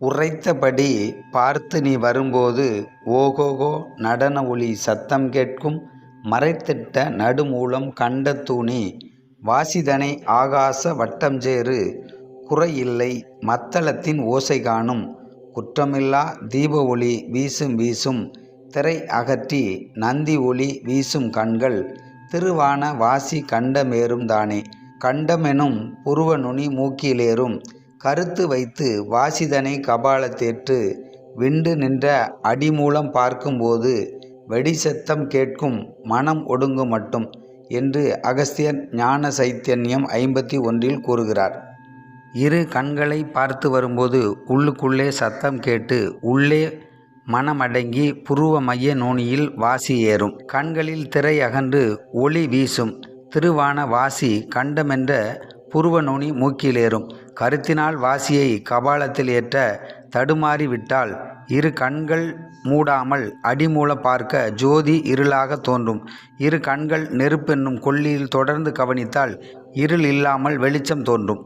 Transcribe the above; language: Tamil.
உரைத்தபடி பார்த்து நீ வரும்போது ஓகோகோ நடன ஒலி சத்தம் கேட்கும் மறைத்திட்ட நடுமூலம் கண்ட தூணி வாசிதனை ஆகாச வட்டஞ்சேறு குறையில்லை மத்தளத்தின் ஓசை காணும் குற்றமில்லா தீப ஒளி வீசும் வீசும் திரை அகற்றி நந்தி ஒளி வீசும் கண்கள் திருவான வாசி கண்டமேறும் தானே கண்டமெனும் புருவ நுனி மூக்கிலேறும் கருத்து வைத்து வாசிதனை கபாலத்தேற்று விண்டு நின்ற அடிமூலம் பார்க்கும்போது வெடிசத்தம் கேட்கும் மனம் ஒடுங்கும் மட்டும் என்று அகஸ்தியர் ஞான சைத்தன்யம் 51 கூறுகிறார். இரு கண்களை பார்த்து வரும்போது உள்ளுக்குள்ளே சத்தம் கேட்டு உள்ளே மனமடங்கி புருவ மைய நுனியில் வாசி ஏறும். கண்களில் திரை அகன்று ஒளி வீசும். திருவான வாசி கண்டமென்ற புருவ நுனி மூக்கிலேறும். கருத்தினால் வாசியை கபாலத்தில் ஏற்ற தடுமாறி விட்டால் இரு கண்கள் மூடாமல் அடிமூல பார்க்க ஜோதி இருளாக தோன்றும். இரு கண்கள் நெருப்பென்னும் கொள்ளியில் தொடர்ந்து கவனித்தால் இருள் இல்லாமல் வெளிச்சம் தோன்றும்.